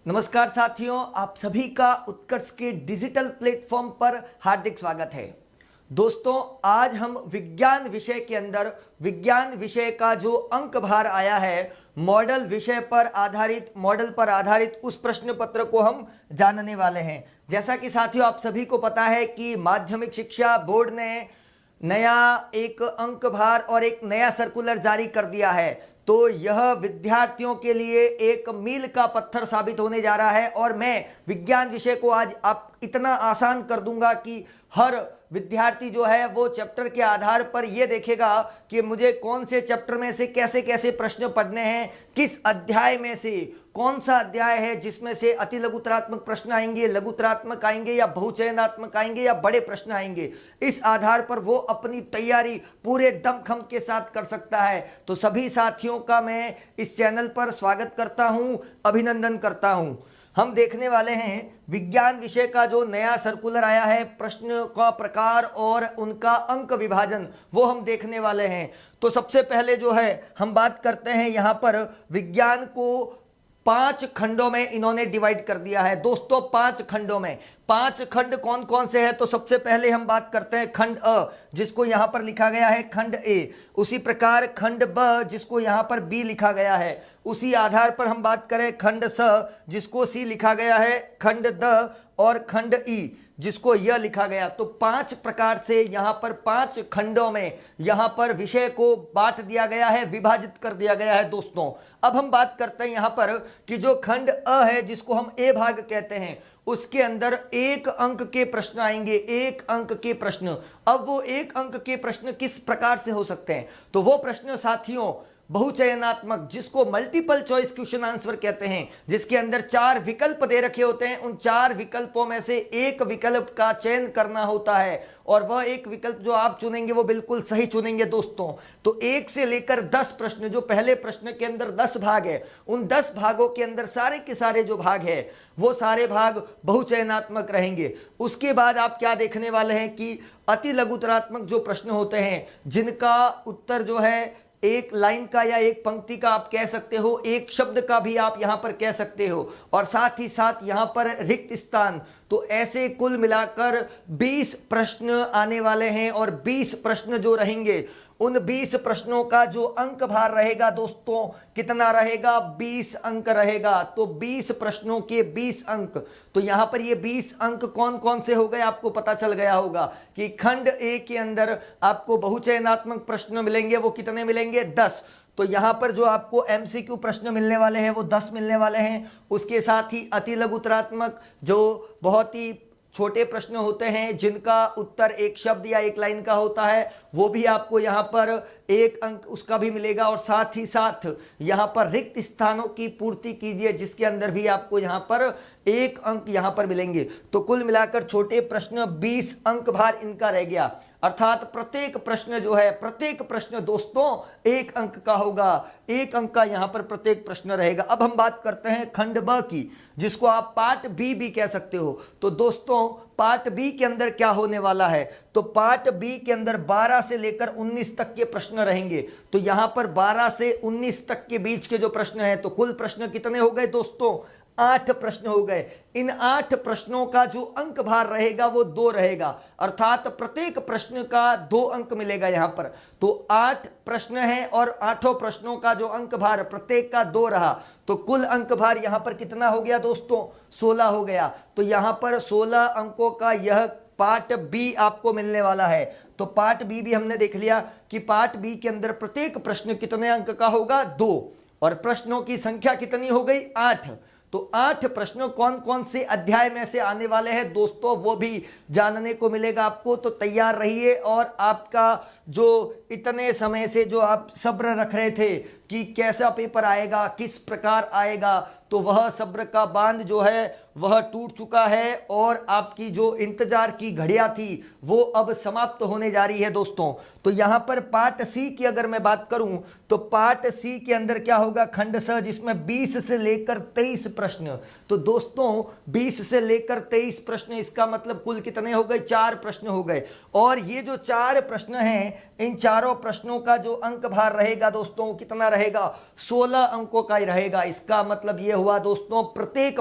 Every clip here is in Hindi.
नमस्कार साथियों, आप सभी का उत्कर्ष के डिजिटल प्लेटफॉर्म पर हार्दिक स्वागत है। दोस्तों, आज हम विज्ञान विषय के अंदर विज्ञान विषय का जो अंक भार आया है, मॉडल विषय पर आधारित मॉडल पर आधारित उस प्रश्न पत्र को हम जानने वाले हैं। जैसा कि साथियों आप सभी को पता है कि माध्यमिक शिक्षा बोर्ड ने नया एक अंक भार और एक नया सर्कुलर जारी कर दिया है। तो यह विद्यार्थियों के लिए एक मील का पत्थर साबित होने जा रहा है और मैं विज्ञान विषय को आज आप इतना आसान कर दूंगा कि हर विद्यार्थी जो है वो चैप्टर के आधार पर यह देखेगा कि मुझे कौन से चैप्टर में से कैसे कैसे प्रश्न पढ़ने हैं, किस अध्याय में से कौन सा अध्याय है जिसमें से अति लघुतरात्मक प्रश्न आएंगे, लघुतरात्मक आएंगे या बहुचयनात्मक आएंगे या बड़े प्रश्न आएंगे। इस आधार पर वो अपनी तैयारी पूरे दमखम के साथ कर सकता है। तो सभी साथियों का मैं इस चैनल पर स्वागत करता हूं, अभिनंदन करता हूं। हम देखने वाले हैं विज्ञान विषय का जो नया सर्कुलर आया है, प्रश्न का प्रकार और उनका अंक विभाजन, वो हम देखने वाले हैं। तो सबसे पहले जो है हम बात करते हैं, यहाँ पर विज्ञान को 5 खंडों में इन्होंने डिवाइड कर दिया है। दोस्तों 5 खंडों में, 5 खंड कौन कौन से हैं? तो सबसे पहले हम बात करते हैं खंड अ, जिसको यहां पर लिखा गया है खंड ए। उसी प्रकार खंड ब, जिसको यहां पर बी लिखा गया है। उसी आधार पर हम बात करें खंड स, जिसको सी लिखा गया है, खंड द और खंड ई, जिसको यह लिखा गया। तो 5 प्रकार से यहाँ पर 5 खंडों में यहाँ पर विषय को बांट दिया गया है, विभाजित कर दिया गया है। दोस्तों अब हम बात करते हैं यहाँ पर कि जो खंड अ है, जिसको हम ए भाग कहते हैं, उसके अंदर 1 अंक के प्रश्न आएंगे, 1 अंक के प्रश्न। अब वो 1 अंक के प्रश्न किस प्रकार से हो सकते हैं? तो वो प्रश्न साथियों बहुचयनात्मक, जिसको मल्टीपल चॉइस क्वेश्चन आंसर कहते हैं, जिसके अंदर 4 विकल्प दे रखे होते हैं। उन 4 विकल्पों में से एक विकल्प का चयन करना होता है और वह एक विकल्प जो आप चुनेंगे वो बिल्कुल सही चुनेंगे। दोस्तों तो 1 से लेकर 10 प्रश्न, जो पहले प्रश्न के अंदर 10 भाग है, उन 10 भागों के अंदर सारे के सारे जो भाग है वो सारे भाग बहुचयनात्मक रहेंगे। उसके बाद आप क्या देखने वाले हैं कि अति लघुतरात्मक जो प्रश्न होते हैं, जिनका उत्तर जो है एक लाइन का या एक पंक्ति का आप कह सकते हो, एक शब्द का भी आप यहां पर कह सकते हो, और साथ ही साथ यहां पर रिक्त स्थान। तो ऐसे कुल मिलाकर 20 प्रश्न आने वाले हैं और 20 प्रश्न जो रहेंगे, उन 20 प्रश्नों का जो अंक भार रहेगा दोस्तों कितना रहेगा? 20 अंक रहेगा। तो 20 प्रश्नों के 20 अंक। तो यहां पर ये 20 अंक कौन कौन से हो गए आपको पता चल गया होगा कि खंड ए के अंदर आपको बहुचयनात्मक प्रश्न मिलेंगे, वो कितने मिलेंगे? 10। तो यहां पर जो आपको एमसीक्यू प्रश्न मिलने वाले हैं वो 10 मिलने वाले हैं। उसके साथ ही अति लघुतरात्मक जो बहुत ही छोटे प्रश्न होते हैं, जिनका उत्तर एक शब्द या एक लाइन का होता है, वो भी आपको यहाँ पर 1 अंक उसका भी मिलेगा। और साथ ही साथ यहाँ पर रिक्त स्थानों की पूर्ति कीजिए, जिसके अंदर भी आपको यहाँ पर 1 अंक यहाँ पर मिलेंगे। तो कुल मिलाकर छोटे प्रश्न 20 अंक भार इनका रह गया। अर्थात प्रत्येक प्रश्न जो है, प्रत्येक प्रश्न दोस्तों 1 अंक का होगा, 1 अंक का यहां पर प्रत्येक प्रश्न रहेगा। अब हम बात करते हैं खंड ब की, जिसको आप पार्ट बी भी कह सकते हो। तो दोस्तों पार्ट बी के अंदर क्या होने वाला है? तो पार्ट बी के अंदर 12 से लेकर 19 तक के प्रश्न रहेंगे। तो यहां पर 12 से 19 तक के बीच के जो प्रश्न है, तो कुल प्रश्न कितने हो गए दोस्तों? 8 प्रश्न हो गए। इन 8 प्रश्नों का जो अंक भार रहेगा वो 2 रहेगा, अर्थात प्रत्येक प्रश्न का 2 अंक मिलेगा यहां पर। तो 8 प्रश्न हैं और 8 प्रश्नों का जो अंक भार प्रत्येक का 2 रहा, तो कुल अंक भार यहां पर कितना हो गया दोस्तों? 16 हो गया। तो यहां पर 16 अंकों का यह पार्ट बी आपको मिलने वाला है। तो पार्ट बी भी हमने देख लिया कि पार्ट बी के अंदर प्रत्येक प्रश्न कितने अंक का होगा? 2। और प्रश्नों की संख्या कितनी हो गई? 8। तो 8 प्रश्न कौन कौन से अध्याय में से आने वाले हैं दोस्तों, वो भी जानने को मिलेगा आपको। तो तैयार रहिए और आपका जो इतने समय से जो आप सब्र रख रहे थे कि कैसा पेपर आएगा, किस प्रकार आएगा, तो वह सब्र का बांध जो है वह टूट चुका है और आपकी जो इंतजार की घड़ियां थी वो अब समाप्त होने जा रही है दोस्तों। तो यहां पर पार्ट सी की अगर मैं बात करूं तो पार्ट सी के अंदर क्या होगा? खंड स, जिसमें 20 से लेकर 23 प्रश्न। तो दोस्तों 20 से लेकर 23 प्रश्न, इसका मतलब कुल कितने हो गए? 4 प्रश्न हो गए। और ये जो 4 प्रश्न हैं, इन चारों प्रश्नों का जो अंक भार रहेगा दोस्तों कितना रहेगा 16 अंकों का ही रहेगा। इसका मतलब यह हुआ दोस्तों प्रत्येक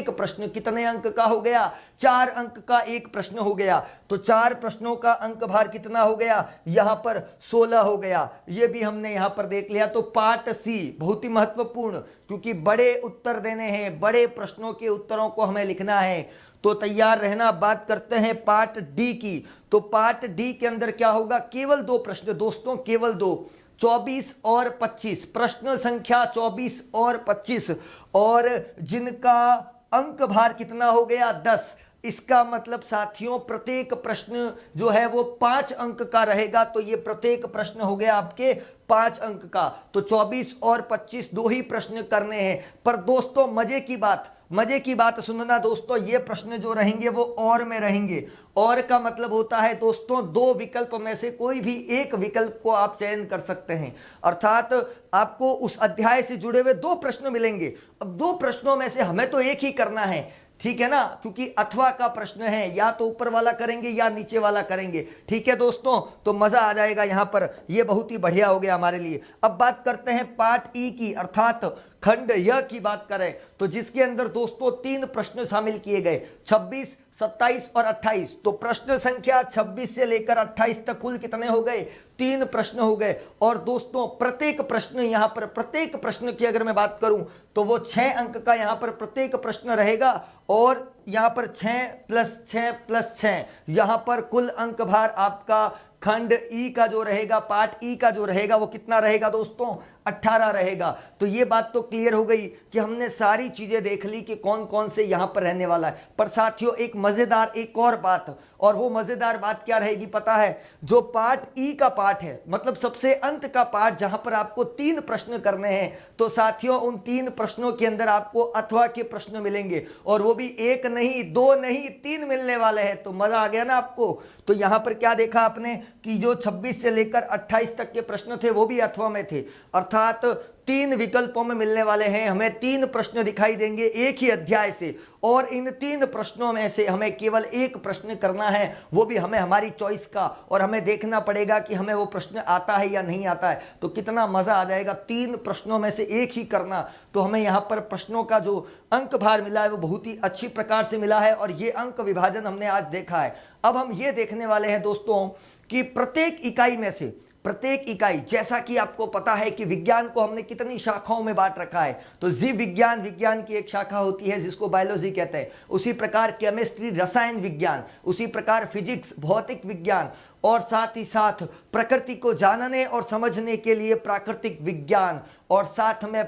प्रश्न कितने अंक का हो गया, 4 अंक का एक प्रश्न हो गया। तो 4 प्रश्नों का अंक भार कितना हो गया, यहां पर 16 हो गया। यह भी हमने यहां पर देख लिया। तो पार्ट सी बहुत ही महत्वपूर्ण, क्योंकि बड़े उत्तर देने हैं, बड़े प्रश्नों के उत्तरों को हमें लिखना है, तो तैयार रहना। बात करते हैं पार्ट डी की। तो पार्ट डी के अंदर क्या होगा, केवल 2 प्रश्न दोस्तों, केवल 2, 24 और 25, प्रश्न संख्या 24 और 25, और जिनका अंक भार कितना हो गया, 10। इसका मतलब साथियों प्रत्येक प्रश्न जो है वो 5 अंक का रहेगा। तो ये प्रत्येक प्रश्न हो गया आपके 5 अंक का। तो 24 और 25 2 ही प्रश्न करने हैं। पर दोस्तों मजे की बात सुनना दोस्तों, ये प्रश्न जो रहेंगे वो और में रहेंगे। और का मतलब होता है दोस्तों 2 विकल्प में से कोई भी एक विकल्प को आप चयन कर सकते हैं, अर्थात आपको उस अध्याय से जुड़े हुए 2 प्रश्न मिलेंगे। अब 2 प्रश्नों में से हमें तो एक ही करना है, ठीक है ना, क्योंकि अथवा का प्रश्न है, या तो ऊपर वाला करेंगे या नीचे वाला करेंगे। ठीक है दोस्तों, तो मजा आ जाएगा यहां पर, यह बहुत ही बढ़िया हो गया हमारे लिए। अब बात करते हैं पार्ट ई की, अर्थात खंड य की बात करें तो जिसके अंदर दोस्तों 3 प्रश्न शामिल किए गए, 26, 27 और 28। तो प्रश्न संख्या 26 से लेकर 28 तक कुल कितने हो गए, 3 प्रश्न हो गए। और दोस्तों प्रत्येक प्रश्न, यहां पर प्रत्येक प्रश्न की अगर मैं बात करूं तो वो 6 अंक का यहां पर प्रत्येक प्रश्न रहेगा। और यहां पर 6 + 6 + 6, यहां पर कुल अंक भार आपका खंड ई का जो रहेगा, पार्ट ई का जो रहेगा वो कितना रहेगा दोस्तों, 18 रहेगा। तो ये बात तो क्लियर हो गई कि हमने सारी चीजें देख ली कि कौन कौन से यहां पर रहने वाला है। पर साथियों एक मजेदार एक और बात, और वो मजेदार बात क्या रहेगी पता है, जो पार्ट ई का पार्ट है, मतलब सबसे अंत का पार्ट, जहां पर आपको 3 प्रश्न करने हैं, तो साथियों उन 3 प्रश्नों के अंदर आपको अथवा के प्रश्न मिलेंगे, और वो भी 1 नहीं, 2 नहीं, 3 मिलने वाले हैं। तो मजा आ गया ना आपको। तो यहां पर क्या देखा आपने कि जो 26 से लेकर 28 तक के प्रश्न थे वो भी अथवा में थे, अर्थात 3 विकल्पों में मिलने वाले हैं। हमें 3 प्रश्न दिखाई देंगे एक ही अध्याय से, और इन 3 प्रश्नों में से हमें केवल एक प्रश्न करना है, वो भी हमें हमारी चॉइस का, और हमें देखना पड़ेगा कि हमें वो प्रश्न आता है या नहीं आता है। तो कितना मजा आ जाएगा, 3 प्रश्नों में से एक ही करना। तो हमें यहाँ पर प्रश्नों का जो अंक भार मिला है वो बहुत ही अच्छी प्रकार से मिला है, और ये अंक विभाजन हमने आज देखा है। अब हम ये देखने वाले हैं दोस्तों कि प्रत्येक इकाई में से, प्रत्येक इकाई, जैसा कि आपको पता है कि विज्ञान को हमने कितनी शाखाओं में बांट रखा है, तो जीव विज्ञान, विज्ञान की एक शाखा होती है जिसको बायोलॉजी कहते हैं, उसी प्रकार केमिस्ट्री रसायन विज्ञान, उसी प्रकार फिजिक्स भौतिक विज्ञान, और साथ ही साथ प्रकृति को जानने और समझने के लिए प्राकृतिक विज्ञान, और साथ में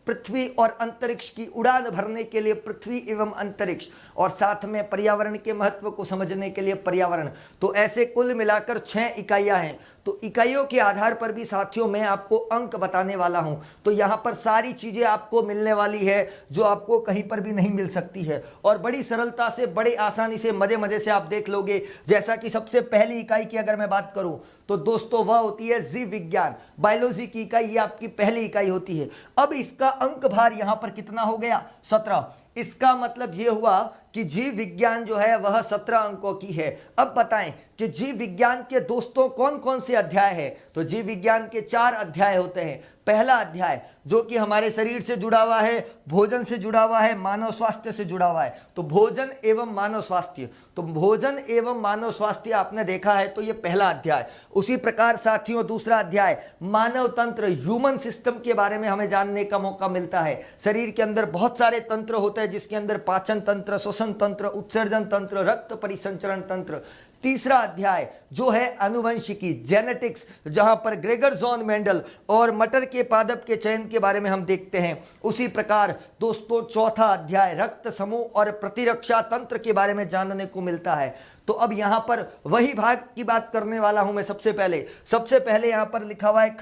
पृथ्वी और अंतरिक्ष की उड़ान भरने के लिए पृथ्वी एवं अंतरिक्ष, और साथ में पर्यावरण के महत्व को समझने के लिए पर्यावरण। तो ऐसे कुल मिलाकर 6 इकाइयां हैं। तो इकाइयों के आधार पर भी साथियों मैं आपको अंक बताने वाला हूं। तो यहां पर सारी चीजें आपको मिलने वाली है जो आपको कहीं पर भी नहीं मिल सकती है, और बड़ी सरलता से, बड़ी आसानी से, मजे से आप देख लोगे। जैसा कि सबसे पहली इकाई की अगर मैं बात करूं तो दोस्तों वह होती है जीव विज्ञान, बायोलॉजी की इकाई, ये आपकी पहली इकाई होती है। अब इसका अंक भार यहां पर कितना हो गया, 17। इसका मतलब यह हुआ कि जीव विज्ञान जो है वह 17 अंकों की है। अब बताएं कि जीव विज्ञान के दोस्तों कौन कौन से अध्याय है। तो जीव विज्ञान के 4 अध्याय होते हैं। पहला अध्याय जो कि हमारे शरीर से जुड़ा हुआ है, भोजन से जुड़ा हुआ है, मानव स्वास्थ्य से जुड़ा हुआ है। तो भोजन एवं मानव स्वास्थ्य, तो भोजन एवं मानव स्वास्थ्य आपने देखा है, तो ये पहला अध्याय। उसी प्रकार साथियों दूसरा अध्याय मानव तंत्र, ह्यूमन सिस्टम के बारे में हमें जानने का मौका मिलता है। शरीर के अंदर बहुत सारे तंत्र होते हैं, जिसके अंदर पाचन तंत्र, श्वसन तंत्र, उत्सर्जन तंत्र, रक्त परिसंचरण तंत्र। तीसरा अध्याय जो है अनुवंशिकी, जेनेटिक्स, जहां पर ग्रेगर जॉन मेंडल और मटर के पादप के चयन के बारे में हम देखते हैं। उसी प्रकार दोस्तों चौथा अध्याय रक्त समूह और प्रतिरक्षा तंत्र के बारे में जानने को मिलता है। तो अब यहां पर वही भाग की बात करने वाला हूं मैं। सबसे पहले यहां पर लिखा हुआ है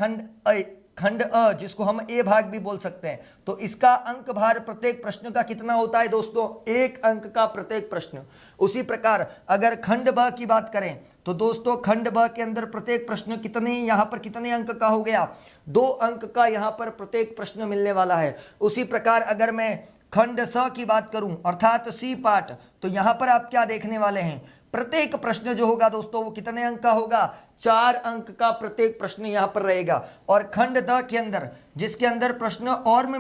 खंड अ, जिसको हम ए भाग भी बोल सकते हैं। तो इसका अंक भार प्रत्येक प्रश्न का कितना होता है दोस्तों, 1 अंक का प्रत्येक प्रश्न। उसी प्रकार अगर खंड ब की बात करें तो दोस्तों खंड ब के अंदर प्रत्येक प्रश्न कितने, यहां पर कितने अंक का हो गया, 2 अंक का यहां पर प्रत्येक प्रश्न मिलने वाला है। उसी प्रकार अगर मैं खंड स की बात करूं अर्थात सी पार्ट, तो यहां पर आप क्या देखने वाले हैं, प्रत्येक प्रश्न जो होगा दोस्तों वो कितने अंक का होगा, 4 अंक का प्रत्येक प्रश्न यहां पर रहेगा। और खंड द के अंदर, जिसके अंदर प्रश्न और में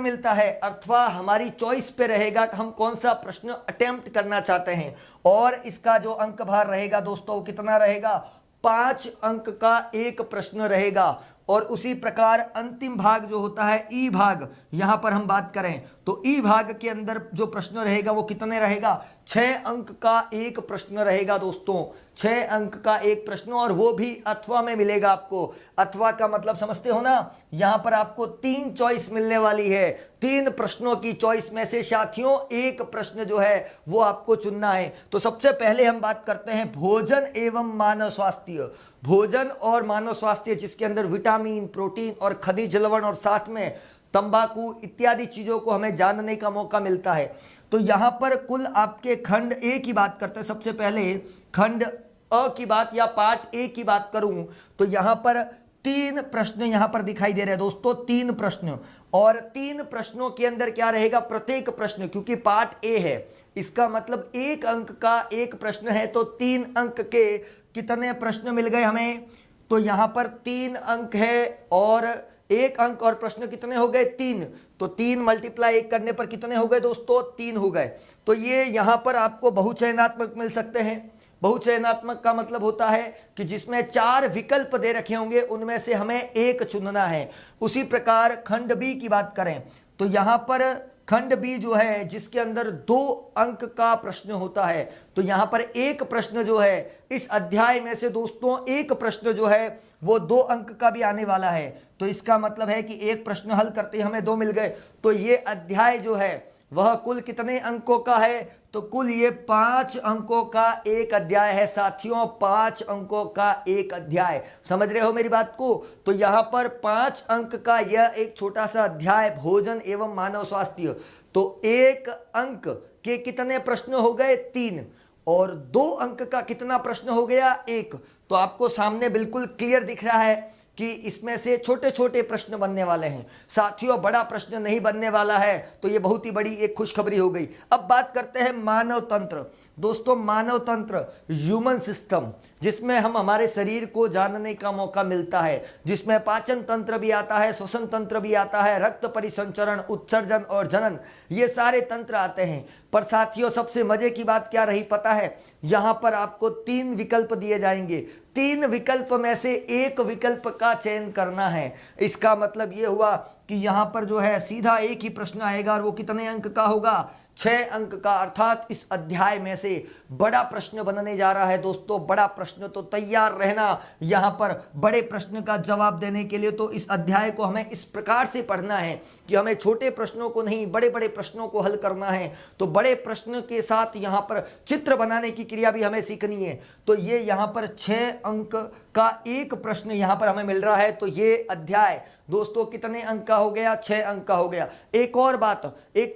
मिलता है अथवा हमारी चॉइस पे रहेगा कि हम कौन सा प्रश्न अटेम्प्ट करना चाहते हैं, और इसका जो अंक भार रहेगा दोस्तों वो कितना रहेगा, 5 अंक का एक प्रश्न रहेगा। और उसी प्रकार अंतिम भाग जो होता है ई भाग, यहां पर हम बात करें तो ई भाग के अंदर जो प्रश्न रहेगा वो कितने रहेगा, 6 अंक का एक प्रश्न रहेगा दोस्तों, 6 अंक का एक प्रश्न, और वो भी अथवा में मिलेगा आपको। अथवा का मतलब समझते हो ना, यहां पर आपको 3 चॉइस मिलने वाली है, 3 प्रश्नों की चॉइस में से साथियों एक प्रश्न जो है वो आपको चुनना है। तो सबसे पहले हम बात करते हैं भोजन एवं मानव स्वास्थ्य। भोजन और मानव स्वास्थ्य, जिसके अंदर विटामिन, प्रोटीन और खनिज लवण और साथ में तंबाकू इत्यादि चीजों को हमें जानने का मौका मिलता है। तो यहां पर कुल आपके खंड ए की बात करते हैं। सबसे पहले खंड अ की बात या पार्ट ए की बात करूं तो यहां पर 3 प्रश्न यहां पर दिखाई दे रहे हैं दोस्तों, 3 प्रश्न। और 3 प्रश्नों के अंदर क्या रहेगा, प्रत्येक प्रश्न, क्योंकि पार्ट ए है इसका मतलब 1 अंक का एक प्रश्न है, तो 3 अंक के कितने प्रश्न मिल गए हमें, तो यहां पर 3 अंक है और 1 अंक, और प्रश्न कितने हो गए, 3। तो 3 × 1 करने पर कितने हो गए दोस्तों, 3 हो गए। तो ये यहां पर आपको बहुचयनात्मक मिल सकते हैं। बहुचयनात्मक का मतलब होता है कि जिसमें 4 विकल्प दे रखे होंगे उनमें से हमें एक चुनना है। उसी प्रकार खंड बी की बात करें तो यहां पर खंड बी जो है जिसके अंदर 2 अंक का प्रश्न होता है, तो यहां पर एक प्रश्न जो है इस अध्याय में से दोस्तों एक प्रश्न जो है वो 2 अंक का भी आने वाला है। तो इसका मतलब है कि एक प्रश्न हल करते ही हमें 2 मिल गए। तो ये अध्याय जो है वह कुल कितने अंकों का है, तो कुल ये 5 अंकों का एक अध्याय है साथियों, 5 अंकों का एक अध्याय। समझ रहे हो मेरी बात को। तो यहां पर 5 अंक का यह एक छोटा सा अध्याय भोजन एवं मानव स्वास्थ्य। तो 1 अंक के कितने प्रश्न हो गए, 3, और 2 अंक का कितना प्रश्न हो गया, 1। तो आपको सामने बिल्कुल क्लियर दिख रहा है कि इसमें से छोटे छोटे प्रश्न बनने वाले हैं साथियों, बड़ा प्रश्न नहीं बनने वाला है। तो ये बहुत ही बड़ी एक खुशखबरी हो गई। अब बात करते हैं मानव तंत्र। दोस्तों मानव तंत्र, ह्यूमन सिस्टम, जिसमें हम हमारे शरीर को जानने का मौका मिलता है, जिसमें पाचन तंत्र भी आता है, श्वसन तंत्र भी आता है, रक्त परिसंचरण, उत्सर्जन और जनन, ये सारे तंत्र आते हैं। पर साथियों सबसे मजे की बात क्या रही पता है, यहां पर आपको 3 विकल्प दिए जाएंगे। 3 विकल्प में से एक विकल्प का चयन करना है। इसका मतलब ये हुआ कि यहां पर जो है सीधा एक ही प्रश्न आएगा और वो कितने अंक का होगा, 6 अंक का। अर्थात इस अध्याय में से बड़ा प्रश्न बनने जा रहा है दोस्तों, बड़ा प्रश्न। तो तैयार रहना यहां पर बड़े प्रश्न का जवाब देने के लिए। तो इस अध्याय को हमें इस प्रकार से पढ़ना है कि हमें छोटे प्रश्नों को नहीं, बड़े बड़े प्रश्नों को हल करना है। तो बड़े प्रश्न के साथ यहां पर चित्र बनाने की क्रिया भी हमें सीखनी है। तो ये यहां पर 6 अंक का एक प्रश्न यहां पर हमें मिल रहा है। तो ये अध्याय दोस्तों कितने अंक का हो गया, 6 अंक का हो गया। एक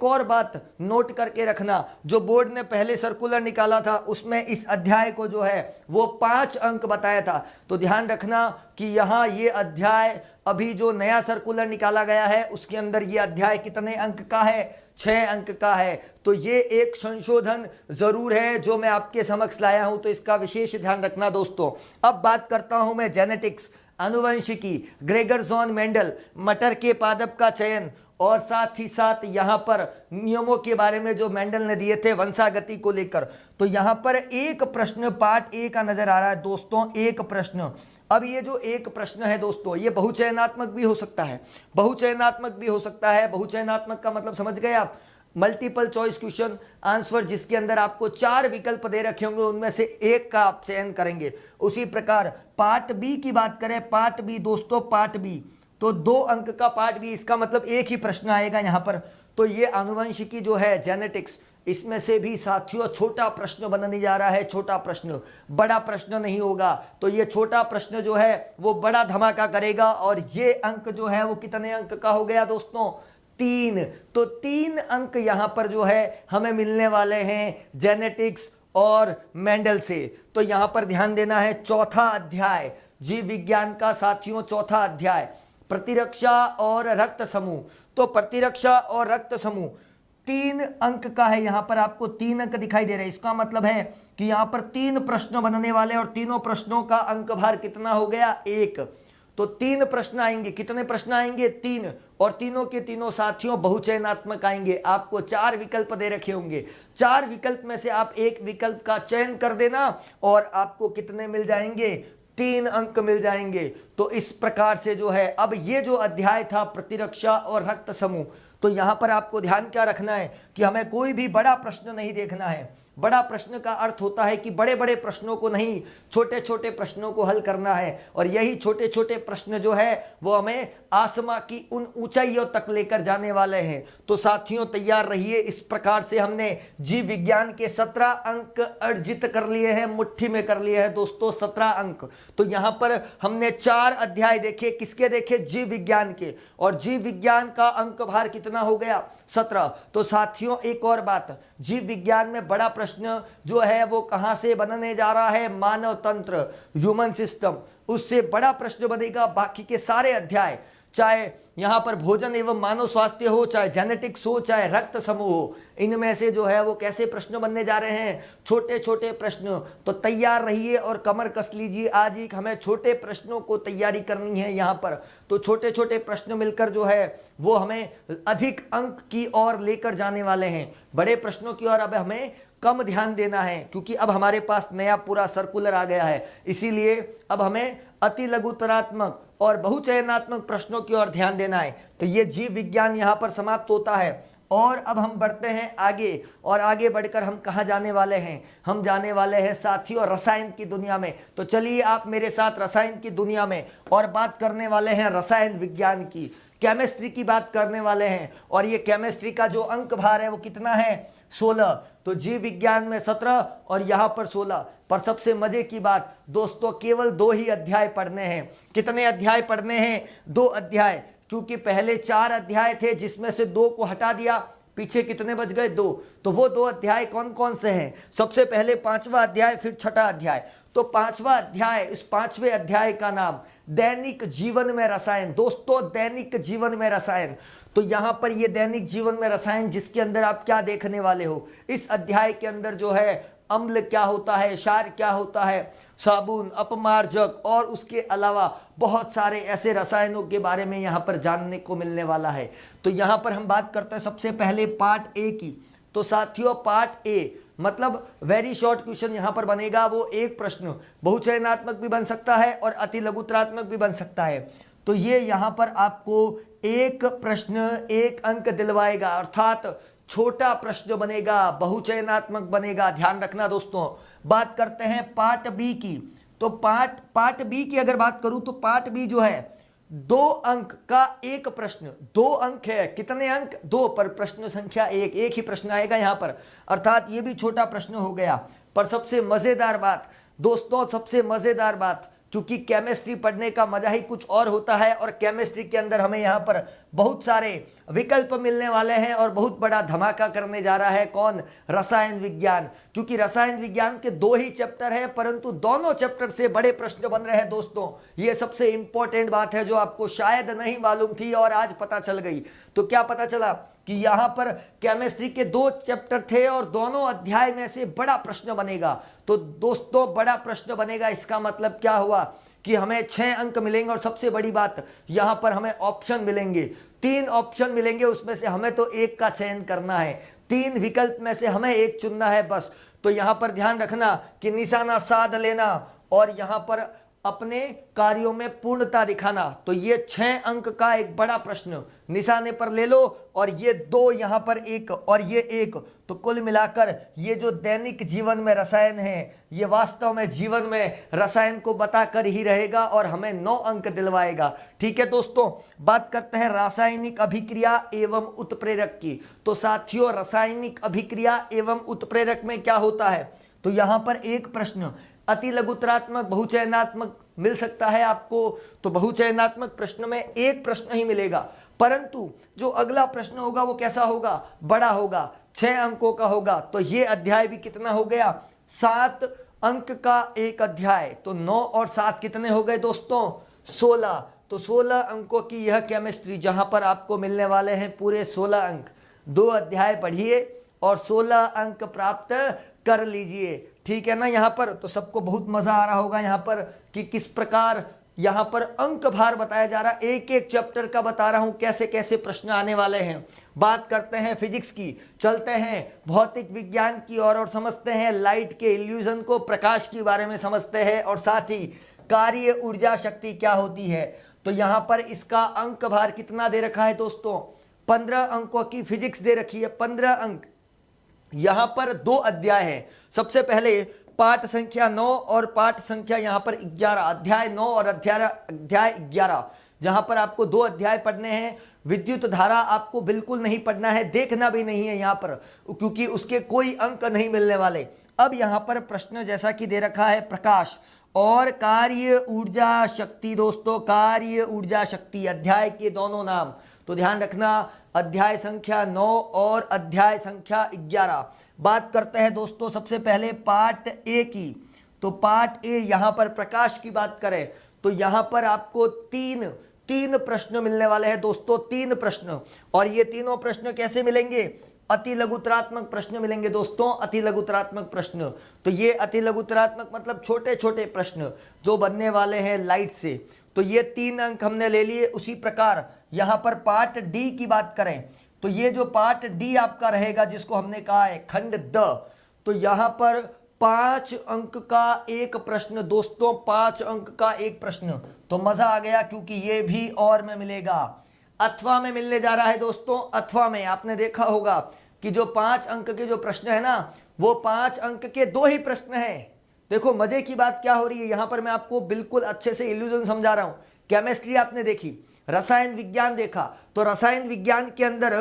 और बात नोट करके रखना, जो बोर्ड ने पहले सर्कुलर निकाला था उसमें इस अध्याय को जो है वो 5 अंक बताया था। तो ध्यान रखना कि यहां ये अध्याय अभी जो नया सर्कुलर निकाला गया है उसके अंदर ये अध्याय कितने अंक का है, 6 अंक का है। तो ये एक संशोधन जरूर है जो मैं आपके समक्ष लाया हूं, तो इसका विशेष ध्यान रखना दोस्तों। अब बात करता हूं मैं जेनेटिक्स, अनुवंशिकी, ग्रेगर जॉन मेंडल, मटर के पादप का चयन, और साथ ही साथ यहां पर नियमों के बारे में जो मेंडल ने दिए थे वंशागति को लेकर। तो यहां पर एक प्रश्न पार्ट ए का नजर आ रहा है दोस्तों, एक प्रश्न। अब ये जो एक प्रश्न है दोस्तों ये बहुचयनात्मक भी हो सकता है, बहुचयनात्मक का मतलब समझ गए आप, मल्टीपल चॉइस क्वेश्चन आंसर, जिसके अंदर आपको 4 विकल्प दे रखे होंगे उनमें से एक का आप चयन करेंगे। उसी प्रकार पार्ट बी की बात करें, पार्ट बी दोस्तों, पार्ट बी तो 2 अंक का पार्ट बी, इसका मतलब एक ही प्रश्न आएगा यहां पर। तो ये आनुवंशिकी जो है जेनेटिक्स, इसमें से भी साथियों छोटा प्रश्न बनने जा रहा है, छोटा प्रश्न, बड़ा प्रश्न नहीं होगा। तो ये छोटा प्रश्न जो है वो बड़ा धमाका करेगा। और ये अंक जो है वो कितने अंक का हो गया दोस्तों, 3। तो 3 अंक यहां पर जो है हमें मिलने वाले हैं जेनेटिक्स और मेंडल से। तो यहां पर ध्यान देना है, चौथा अध्याय जीव विज्ञान का साथियों, चौथा अध्याय प्रतिरक्षा और रक्त समूह। तो प्रतिरक्षा और रक्त समूह 3 अंक का है। यहां पर आपको 3 अंक दिखाई दे रहे हैं। इसका मतलब है कि यहां पर 3 प्रश्न बनने वाले और तीनों प्रश्नों का अंक भार कितना हो गया 1। तो 3 प्रश्न आएंगे। कितने प्रश्न आएंगे 3, और तीनों के तीनों साथियों बहुचयनात्मक आएंगे। आपको 4 विकल्प दे रखे होंगे। 4 विकल्प में से आप एक विकल्प का चयन कर देना और आपको कितने मिल जाएंगे 3 अंक मिल जाएंगे। तो इस प्रकार से जो है, अब ये जो अध्याय था प्रतिरक्षा और रक्त समूह, तो यहां पर आपको ध्यान क्या रखना है कि हमें कोई भी बड़ा प्रश्न नहीं देखना है। बड़ा प्रश्न का अर्थ होता है कि बड़े बड़े प्रश्नों को नहीं, छोटे छोटे प्रश्नों को हल करना है। और यही छोटे छोटे प्रश्न जो है वो हमें आसमां की उन ऊंचाइयों तक लेकर जाने वाले हैं। तो साथियों तैयार रहिए। इस प्रकार से हमने जीव विज्ञान के 17 अंक अर्जित कर लिए हैं, मुट्ठी में कर लिए हैं दोस्तों 17 अंक। तो यहां पर हमने 4 अध्याय देखे। किसके देखे? जीव विज्ञान के। और जीव विज्ञान का अंक भार कितना हो गया 17। तो साथियों एक और बात, जीव विज्ञान में बड़ा प्रश्न जो है वो कहां से बनने जा रहा है? मानव तंत्र, ह्यूमन सिस्टम, उससे बड़ा प्रश्न बनेगा। बाकी के सारे अध्याय, चाहे यहां पर भोजन एवं मानव स्वास्थ्य हो, चाहे जेनेटिक्स हो, चाहे रक्त समूह हो, इनमें से जो है वो कैसे प्रश्न बनने जा रहे हैं? छोटे छोटे प्रश्न। तो तैयार रहिए और कमर कस लीजिए। आज ही हमें छोटे प्रश्नों को तैयारी करनी है यहां पर। तो छोटे छोटे प्रश्न मिलकर जो है वो हमें अधिक अंक की ओर लेकर जाने वाले हैं। बड़े प्रश्नों की ओर अब हमें कम ध्यान देना है, क्योंकि अब हमारे पास नया पूरा सर्कुलर आ गया है। इसीलिए अब हमें अति लघुतरात्मक और बहुचयनात्मक प्रश्नों की ओर ध्यान देना है। तो ये जीव विज्ञान यहाँ पर समाप्त होता है। और अब हम बढ़ते हैं आगे, और आगे बढ़कर हम कहाँ जाने वाले हैं? हम जाने वाले हैं साथियों रसायन की दुनिया में। तो चलिए आप मेरे साथ रसायन की दुनिया में, और बात करने वाले हैं रसायन विज्ञान की, केमिस्ट्री की बात करने वाले हैं। और ये केमिस्ट्री का जो अंक भार है वो कितना है 16। तो जीव विज्ञान में 17 और यहाँ पर 16। पर सबसे मजे की बात दोस्तों, केवल 2 ही अध्याय पढ़ने हैं। कितने अध्याय पढ़ने हैं? 2 अध्याय, क्योंकि पहले 4 अध्याय थे जिसमें से 2 को हटा दिया, पीछे कितने बच गए 2। तो वो 2 अध्याय कौन कौन से हैं? सबसे पहले 5वां अध्याय, फिर 6ठा अध्याय। तो 5वां अध्याय, इस 5वें अध्याय का नाम दैनिक जीवन में रसायन। दोस्तों दैनिक जीवन में रसायन, तो यहां पर ये दैनिक जीवन में रसायन जिसके अंदर आप क्या देखने वाले हो? इस अध्याय के अंदर जो है अम्ल क्या होता है, क्षार क्या होता है, साबुन, अपमार्जक और उसके अलावा बहुत सारे ऐसे रसायनों के बारे में यहाँ पर जानने को मिलने वाला है। तो यहाँ पर हम बात करते हैं सबसे पहले पार्ट ए की। तो साथियों पार्ट ए मतलब वेरी शॉर्ट क्वेश्चन यहाँ पर बनेगा। वो एक प्रश्न बहुचयनात्मक भी बन सकता है और अति लघुतरात्मक भी बन सकता है। तो ये यहाँ पर आपको एक प्रश्न 1 अंक दिलवाएगा, अर्थात छोटा प्रश्न बनेगा, बहुचयनात्मक बनेगा। ध्यान रखना दोस्तों। बात करते हैं पार्ट बी की। तो पार्ट बी की अगर बात करूं तो पार्ट बी जो है 2 अंक का एक प्रश्न। 2 अंक है, कितने अंक? 2, पर प्रश्न संख्या 1। एक ही प्रश्न आएगा यहां पर, अर्थात ये भी छोटा प्रश्न हो गया। पर सबसे मजेदार बात दोस्तों, सबसे मजेदार बात, क्योंकि केमिस्ट्री पढ़ने का मजा ही कुछ और होता है, और केमिस्ट्री के अंदर हमें यहाँ पर बहुत सारे विकल्प मिलने वाले हैं और बहुत बड़ा धमाका करने जा रहा है। कौन? रसायन विज्ञान। क्योंकि रसायन विज्ञान के 2 ही चैप्टर है, परंतु दोनों चैप्टर से बड़े प्रश्न बन रहे हैं दोस्तों। ये सबसे इंपॉर्टेंट बात है जो आपको शायद नहीं मालूम थी और आज पता चल गई। तो क्या पता चला कि यहाँ पर केमिस्ट्री के 2 चैप्टर थे और दोनों अध्याय में से बड़ा प्रश्न बनेगा। तो दोस्तों बड़ा प्रश्न बनेगा, इसका मतलब क्या हुआ कि हमें 6 अंक मिलेंगे। और सबसे बड़ी बात, यहां पर हमें ऑप्शन मिलेंगे, 3 ऑप्शन मिलेंगे, उसमें से हमें तो एक का चयन करना है। 3 विकल्प में से हमें एक चुनना है बस। तो यहां पर ध्यान रखना कि निशाना साध लेना और यहां पर अपने कार्यों में पूर्णता दिखाना। तो ये 6 अंक का एक बड़ा प्रश्न निशाने पर ले लो, और ये 2 यहां पर 1 और ये 1। तो कुल मिलाकर ये जो दैनिक जीवन में रसायन है, ये वास्तव में जीवन में रसायन को बताकर ही रहेगा और हमें 9 अंक दिलवाएगा। ठीक है दोस्तों, बात करते हैं रासायनिक अभिक्रिया एवं उत्प्रेरक की। तो साथियों रासायनिक अभिक्रिया एवं उत्प्रेरक में क्या होता है? तो यहां पर एक प्रश्न अति लघुतरात्मक, बहुचयनात्मक मिल सकता है आपको। तो बहुचयनात्मक प्रश्न में एक प्रश्न ही मिलेगा, परंतु जो अगला प्रश्न होगा वो कैसा होगा? बड़ा होगा, 6 अंकों का होगा। तो ये अध्याय भी कितना हो गया? 7 अंक का एक अध्याय। तो 9 और 7 कितने हो गए दोस्तों? 16। तो 16 अंकों की यह केमिस्ट्री, जहां पर आपको मिलने वाले हैं पूरे 16 अंक। 2 अध्याय पढ़िए और 16 अंक प्राप्त कर लीजिए। ठीक है ना। यहाँ पर तो सबको बहुत मजा आ रहा होगा यहाँ पर कि किस प्रकार यहाँ पर अंक भार बताया जा रहा है, एक एक चैप्टर का बता रहा हूं कैसे कैसे प्रश्न आने वाले हैं। बात करते हैं फिजिक्स की, चलते हैं भौतिक विज्ञान की और समझते हैं लाइट के इल्यूजन को, प्रकाश के बारे में समझते हैं और साथ ही कार्य ऊर्जा शक्ति क्या होती है। तो यहाँ पर इसका अंक भार कितना दे रखा है दोस्तों, 15 अंकों की फिजिक्स दे रखी है, 15 अंक। यहां पर 2 अध्याय है। सबसे पहले पाठ संख्या 9 और पाठ संख्या यहां पर 11, अध्याय 9 और अध्याय 11, जहां पर आपको 2 अध्याय पढ़ने हैं। विद्युत धारा आपको बिल्कुल नहीं पढ़ना है, देखना भी नहीं है यहां पर, क्योंकि उसके कोई अंक नहीं मिलने वाले। अब यहां पर प्रश्न जैसा कि दे रखा है प्रकाश और कार्य ऊर्जा शक्ति। दोस्तों कार्य ऊर्जा शक्ति अध्याय के दोनों नाम, तो ध्यान रखना अध्याय संख्या 9 और अध्याय संख्या 11। बात करते हैं दोस्तों सबसे पहले पार्ट ए की। तो पार्ट ए यहां पर प्रकाश की बात करें तो यहां पर आपको तीन प्रश्न मिलने वाले हैं दोस्तों, 3 प्रश्न। और ये तीनों प्रश्न कैसे मिलेंगे, अति लघुतरात्मक प्रश्न मिलेंगे दोस्तों, अति लघुतरात्मक प्रश्न। तो ये अति लघुतरात्मक मतलब छोटे छोटे प्रश्न जो बनने वाले हैं लाइट से। तो ये 3 अंक हमने ले लिए। उसी प्रकार यहां पर पार्ट डी की बात करें तो ये जो पार्ट डी आपका रहेगा जिसको हमने कहा है खंड द, तो यहां पर 5 अंक का एक प्रश्न दोस्तों, 5 अंक का एक प्रश्न। तो मजा आ गया क्योंकि ये भी और में मिलेगा, अथवा में मिलने जा रहा है दोस्तों। अथवा में आपने देखा होगा कि जो 5 अंक के जो प्रश्न है ना, वो 5 अंक के 2 ही प्रश्न हैं। देखो मजे की बात क्या हो रही है, यहां पर मैं आपको बिल्कुल अच्छे से इल्यूजन समझा रहा हूं। केमिस्ट्री आपने देखी, रसायन विज्ञान देखा, तो रसायन विज्ञान के अंदर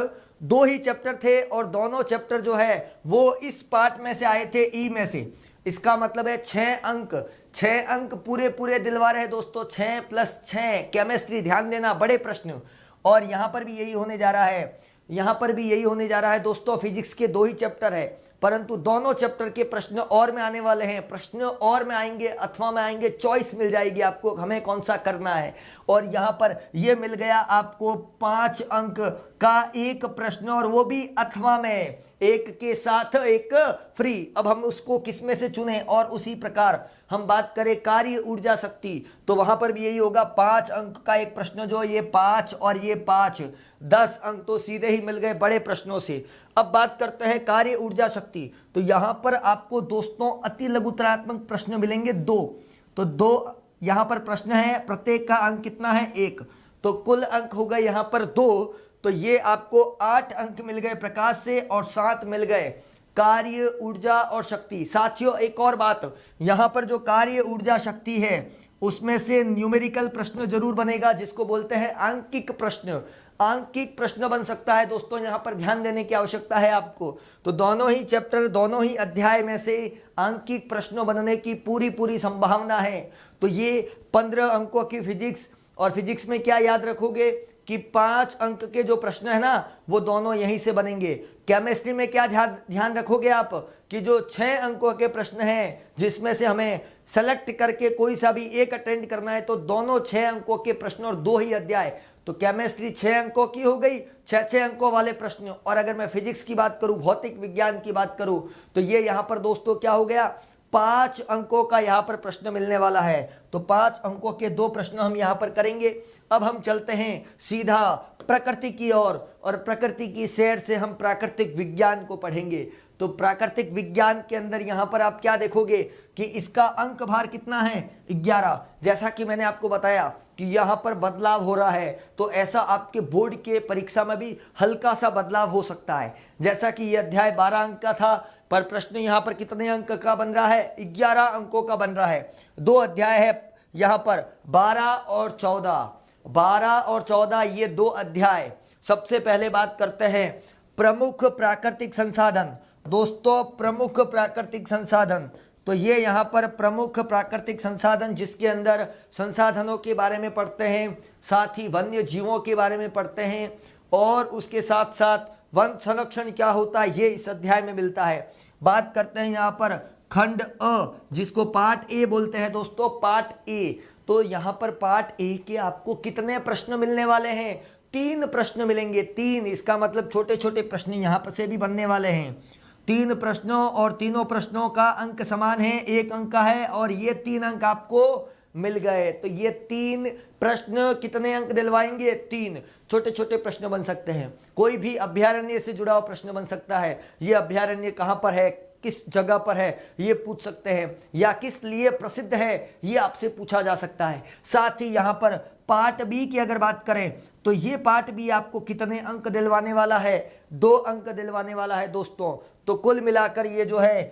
2 ही चैप्टर थे और दोनों चैप्टर जो है वो इस पार्ट में से आए थे, ई में से। इसका मतलब है 6 अंक पूरे पूरे दिलवारे हैं दोस्तों, 6 + 6 केमिस्ट्री। ध्यान देना, बड़े प्रश्न। और यहां पर भी यही होने जा रहा है, यहां पर भी यही होने जा रहा है दोस्तों। फिजिक्स के 2 ही चैप्टर है, परंतु दोनों चैप्टर के प्रश्न और में आने वाले हैं। प्रश्न और में आएंगे, अथवा में आएंगे, चॉइस मिल जाएगी आपको हमें कौन सा करना है। और यहां पर ये मिल गया आपको 5 अंक का एक प्रश्न, और वो भी अथवा में, एक के साथ एक फ्री। अब हम उसको किस में से चुने। और उसी प्रकार हम बात करें कार्य ऊर्जा शक्ति, तो वहां पर भी यही होगा, 5 अंक का एक प्रश्न, जो ये 5 और ये 5, 10 अंक तो सीधे ही मिल गए बड़े प्रश्नों से। अब बात करते हैं कार्य ऊर्जा शक्ति। तो यहां पर आपको दोस्तों अति लघुतरात्मक प्रश्न मिलेंगे 2। तो 2 यहां पर प्रश्न है, प्रत्येक का अंक कितना है, 1। तो कुल अंक हो गए यहां पर 2। तो ये आपको 8 अंक मिल गए प्रकाश से और 7 मिल गए कार्य ऊर्जा और शक्ति। साथियों एक और बात, यहां पर जो कार्य ऊर्जा शक्ति है उसमें से न्यूमेरिकल प्रश्न जरूर बनेगा, जिसको बोलते हैं आंकिक प्रश्न। आंकिक प्रश्न बन सकता है दोस्तों, यहां पर ध्यान देने की आवश्यकता है आपको। तो दोनों ही चैप्टर, दोनों ही अध्याय में से आंकिक प्रश्न बनने की पूरी संभावना है। तो ये 15 अंकों की फिजिक्स, और फिजिक्स में क्या याद रखोगे कि 5 अंक के जो प्रश्न है ना, वो दोनों यहीं से बनेंगे। केमिस्ट्री में क्या ध्यान रखोगे आप कि जो 6 अंकों के प्रश्न हैं, जिसमें से हमें सेलेक्ट करके कोई सा भी एक अटेंड करना है, तो दोनों 6 अंकों के प्रश्न और 2 ही अध्याय। तो केमिस्ट्री 6 अंकों की हो गई, 6 अंकों वाले प्रश्न। और अगर मैं फिजिक्स की बात करूं, भौतिक विज्ञान की बात करूं, तो ये यहां पर दोस्तों क्या हो गया, 5 अंकों का यहां पर प्रश्न मिलने वाला है। तो 5 अंकों के 2 प्रश्न हम यहां पर करेंगे। अब हम चलते हैं सीधा प्रकृति की ओर, और प्रकृति की सैर से हम प्राकृतिक विज्ञान को पढ़ेंगे। तो प्राकृतिक विज्ञान के अंदर यहां पर आप क्या देखोगे कि इसका अंक भार कितना है, 11। जैसा कि मैंने आपको बताया कि यहां पर बदलाव हो रहा है, तो ऐसा आपके बोर्ड के परीक्षा में भी हल्का सा बदलाव हो सकता है। जैसा कि यह अध्याय 12 अंक का था, पर प्रश्न यहां पर कितने अंक का बन रहा है, 11 अंकों का बन रहा है। 2 अध्याय है यहां पर, 12 और 14, 12 और 14 ये 2 अध्याय। सबसे पहले बात करते हैं प्रमुख प्राकृतिक संसाधन। दोस्तों प्रमुख प्राकृतिक संसाधन, तो ये यहाँ पर प्रमुख प्राकृतिक संसाधन, जिसके अंदर संसाधनों के बारे में पढ़ते हैं, साथ ही वन्य जीवों के बारे में पढ़ते हैं, और उसके साथ साथ वन संरक्षण क्या होता है ये इस अध्याय में मिलता है। बात करते हैं यहाँ पर खंड अ, जिसको पार्ट ए बोलते हैं दोस्तों, पार्ट ए। तो यहाँ पर पार्ट ए के आपको कितने प्रश्न मिलने वाले हैं, 3 प्रश्न मिलेंगे, 3। इसका मतलब छोटे छोटे प्रश्न यहाँ पर से भी बनने वाले हैं। 3 प्रश्नों और तीनों प्रश्नों का अंक समान है, 1 अंक का है, और ये 3 अंक आपको मिल गए। तो ये 3 प्रश्न कितने अंक दिलवाएंगे? 3। छोटे छोटे प्रश्न बन सकते हैं, कोई भी अभ्यारण्य से जुड़ा हुआ प्रश्न बन सकता है। ये अभ्यारण्य कहाँ पर है, किस जगह पर है, ये पूछ सकते हैं, या किस लिए प्रसिद्ध है, ये आपसे पूछा जा सकता है। साथ ही यहाँ पर पार्ट बी की अगर बात करें तो ये पार्ट बी आपको कितने अंक दिलवाने वाला है? 2 अंक दिलवाने वाला है दोस्तों। तो कुल मिलाकर ये जो है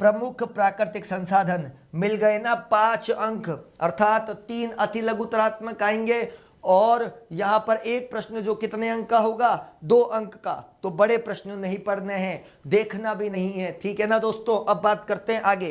प्रमुख प्राकृतिक संसाधन मिल गए ना 5 अंक, अर्थात 3 अति लघुतरात्मक आएंगे, और यहां पर एक प्रश्न जो कितने अंक का होगा? 2 अंक का। तो बड़े प्रश्न नहीं पढ़ने हैं, देखना भी नहीं है, ठीक है ना दोस्तों। अब बात करते हैं आगे,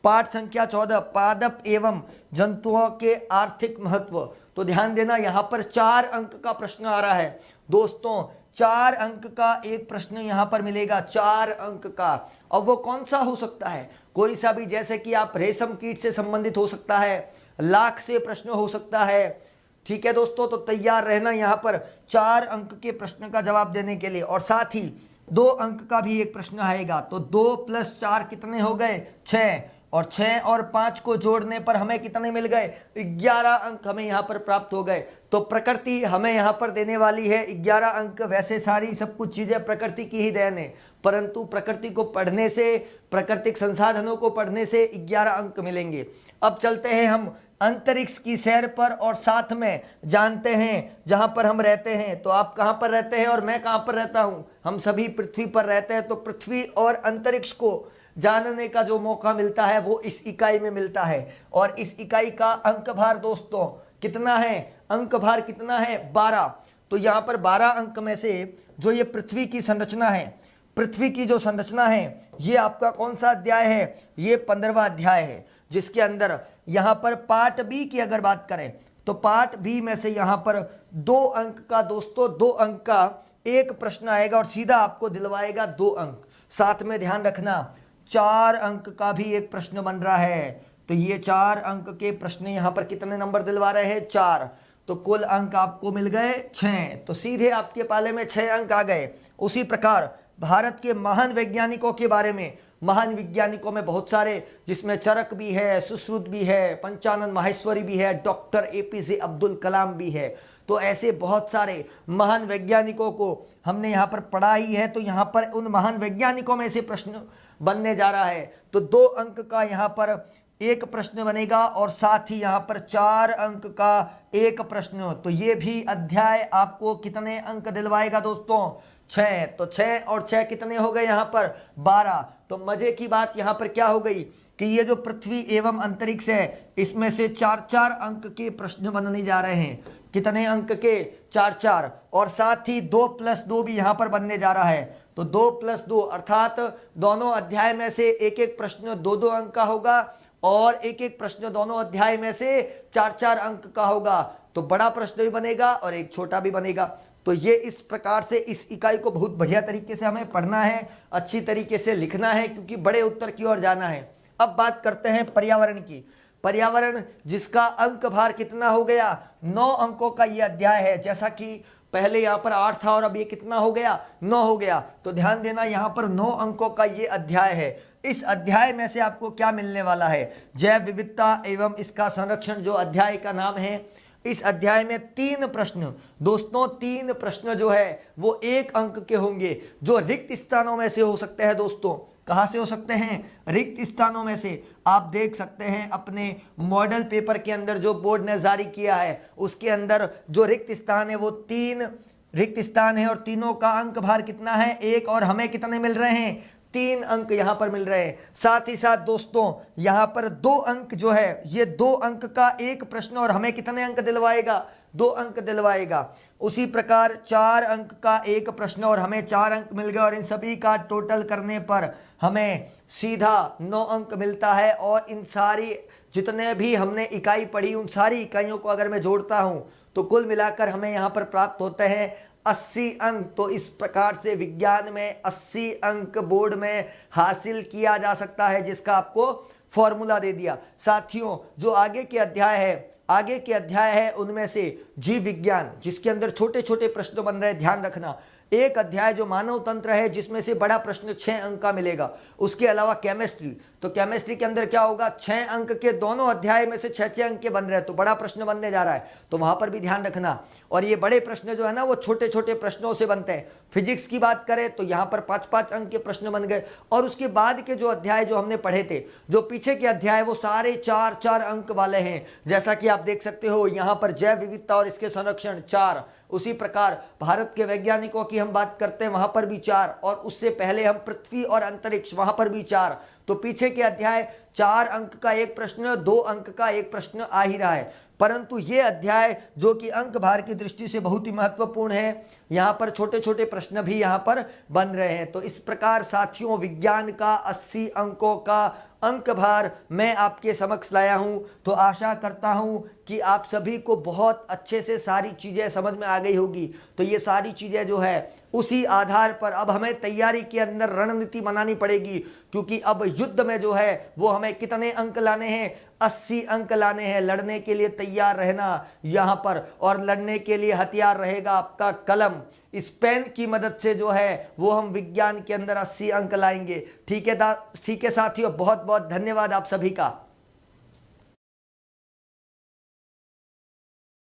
पाठ संख्या 14, पादप एवं जंतुओं के आर्थिक महत्व। तो ध्यान देना, यहां पर 4 अंक का प्रश्न आ रहा है दोस्तों। 4 अंक का एक प्रश्न यहां पर मिलेगा, 4 अंक का। अब वो कौन सा हो सकता है? कोई सा भी, जैसे कि आप रेशम कीट से संबंधित हो सकता है, लाख से प्रश्न हो सकता है, ठीक है दोस्तों। तो तैयार रहना यहाँ पर 4 अंक के प्रश्न का जवाब देने के लिए। और साथ ही 2 अंक का भी एक प्रश्न आएगा। तो 2 + 4 कितने हो गए? 6, और 6 और 5 को जोड़ने पर हमें कितने मिल गए? 11 अंक हमें यहाँ पर प्राप्त हो गए। तो प्रकृति हमें यहाँ पर देने वाली है 11 अंक। वैसे सारी सब कुछ चीज़ें प्रकृति की ही देन है, परंतु प्रकृति को पढ़ने से, प्राकृतिक संसाधनों को पढ़ने से 11 अंक मिलेंगे। अब चलते हैं हम अंतरिक्ष की सैर पर, और साथ में जानते हैं जहां पर हम रहते हैं। तो आप कहां पर रहते हैं और मैं कहां पर रहता हूं? हम सभी पृथ्वी पर रहते हैं। तो पृथ्वी और अंतरिक्ष को जानने का जो मौका मिलता है वो इस इकाई में मिलता है। और इस इकाई का अंक भार दोस्तों कितना है? अंक भार कितना है? 12। तो यहाँ पर 12 अंक में से जो ये पृथ्वी की संरचना है, पृथ्वी की जो संरचना है, ये आपका कौन सा अध्याय है? ये 15वां अध्याय है, जिसके अंदर यहाँ पर पार्ट बी की अगर बात करें तो पार्ट बी में से यहाँ पर 2 अंक का दोस्तों, 2 अंक का एक प्रश्न आएगा और सीधा आपको दिलवाएगा 2 अंक। साथ में ध्यान रखना 4 अंक का भी एक प्रश्न बन रहा है। तो ये 4 अंक के प्रश्न यहाँ पर कितने नंबर दिलवा रहे हैं? 4। तो कुल अंक आपको मिल गए 6। तो सीधे आपके पाले में 6 अंक आ गए। उसी प्रकार भारत के महान वैज्ञानिकों के बारे में, महान वैज्ञानिकों में बहुत सारे, जिसमें चरक भी है, सुश्रुत भी है, पंचानन माहेश्वरी भी है, डॉक्टर APJ अब्दुल कलाम भी है। तो ऐसे बहुत सारे महान वैज्ञानिकों को हमने यहाँ पर पढ़ा ही है। तो यहाँ पर उन महान वैज्ञानिकों में से प्रश्न बनने जा रहा है। तो 2 अंक का यहाँ पर एक प्रश्न बनेगा, और साथ ही यहाँ पर 4 अंक का एक प्रश्न। तो ये भी अध्याय आपको कितने अंक दिलवाएगा दोस्तों? 6। तो 6 और 6 कितने हो गए यहाँ पर? 12। तो मजे की बात यहाँ पर क्या हो गई कि ये जो पृथ्वी एवं अंतरिक्ष है, इसमें से 4-4 अंक के प्रश्न बनने जा रहे हैं। कितने अंक के? 4-4। और साथ ही 2 + 2 भी यहाँ पर बनने जा रहा है। तो 2 + 2 अर्थात दोनों अध्याय में से एक एक प्रश्न 2-2 अंक का होगा, और एक एक प्रश्न दोनों अध्याय में से 4-4 अंक का होगा। तो बड़ा प्रश्न भी बनेगा और एक छोटा भी बनेगा। तो ये इस प्रकार से इस इकाई को बहुत बढ़िया तरीके से हमें पढ़ना है, अच्छी तरीके से लिखना है, क्योंकि बड़े उत्तर की ओर जाना है। अब बात करते हैं पर्यावरण की। पर्यावरण जिसका अंक भार कितना हो गया? 9 अंकों का ये अध्याय है। जैसा कि पहले यहाँ पर 8 था और अब ये कितना हो गया? 9 हो गया। तो ध्यान देना, यहाँ पर 9 अंकों का ये अध्याय है। इस अध्याय में से आपको क्या मिलने वाला है? जैव विविधता एवं इसका संरक्षण जो अध्याय का नाम है। इस अध्याय में 3 प्रश्न दोस्तों, 3 प्रश्न जो है वो 1 अंक के होंगे, जो रिक्त स्थानों में से हो सकते हैं दोस्तों। कहाँ से हो सकते हैं? रिक्त स्थानों में से। आप देख सकते हैं अपने मॉडल पेपर के अंदर जो बोर्ड ने जारी किया है, उसके अंदर जो रिक्त स्थान है वो 3 रिक्त स्थान है, और तीनों का अंक भार कितना है? 1। और हमें कितने मिल रहे हैं? 3 अंक यहाँ पर मिल रहे हैं। साथ ही साथ दोस्तों यहाँ पर 2 अंक जो है, ये 2 अंक का एक प्रश्न, और हमें कितने अंक दिलवाएगा? 2 अंक दिलवाएगा। उसी प्रकार 4 अंक का एक प्रश्न, और हमें 4 अंक मिल गए, और इन सभी का टोटल करने पर हमें सीधा 9 अंक मिलता है। और इन सारी जितने भी हमने इकाई पढ़ी, उन सारी इकाइयों को अगर मैं जोड़ता हूँ तो कुल मिलाकर हमें यहाँ पर प्राप्त होते हैं 80 अंक। तो इस प्रकार से विज्ञान में 80 अंक बोर्ड में हासिल किया जा सकता है, जिसका आपको फॉर्मूला दे दिया। साथियों जो आगे के अध्याय है आगे के अध्याय है उनमें से जीव विज्ञान, जिसके अंदर छोटे छोटे प्रश्न बन रहे हैं, ध्यान रखना। एक अध्याय जो मानव तंत्र है, जिसमें से बड़ा प्रश्न 6 अंक का मिलेगा। उसके अलावा केमिस्ट्री, तो केमिस्ट्री के अंदर क्या होगा, 6 अंक के दोनों अध्याय में से 6 अंक के बन रहे हैं, तो बड़ा प्रश्न बनने जा रहा है, तो वहां पर भी ध्यान रखना। और ये बड़े प्रश्न जो है ना, वो छोटे छोटे प्रश्नों से बनते हैं। फिजिक्स की बात करें तो यहाँ पर 5-5 अंक के प्रश्न बन गए। और उसके बाद के जो अध्याय जो हमने पढ़े थे, जो पीछे के अध्याय, वो सारे 4-4 अंक वाले हैं। जैसा कि आप देख सकते हो यहाँ पर जैव विविधता और इसके संरक्षण 4, उसी प्रकार भारत के वैज्ञानिकों की हम बात करते हैं, वहां पर भी 4, और उससे पहले हम पृथ्वी और अंतरिक्ष, वहां पर भी 4। तो पीछे के अध्याय 4 अंक का एक प्रश्न, 2 अंक का एक प्रश्न आ ही रहा है। परंतु ये अध्याय जो कि अंक भार की दृष्टि से बहुत ही महत्वपूर्ण है, यहाँ पर छोटे छोटे प्रश्न भी यहाँ पर बन रहे हैं। तो इस प्रकार साथियों, विज्ञान का 80 अंकों का अंक भार मैं आपके समक्ष लाया हूं। तो आशा करता हूं कि आप सभी को बहुत अच्छे से सारी चीज़ें समझ में आ गई होगी। तो ये सारी चीज़ें जो है, उसी आधार पर अब हमें तैयारी के अंदर रणनीति बनानी पड़ेगी, क्योंकि अब युद्ध में जो है वो हमें कितने अंक लाने हैं, 80 अंक लाने हैं। लड़ने के लिए तैयार रहना यहाँ पर, और लड़ने के लिए हथियार रहेगा आपका कलम। इस पेन की मदद से जो है वो हम विज्ञान के अंदर 80 अंक लाएंगे। ठीक है साथियों, बहुत बहुत धन्यवाद आप सभी का।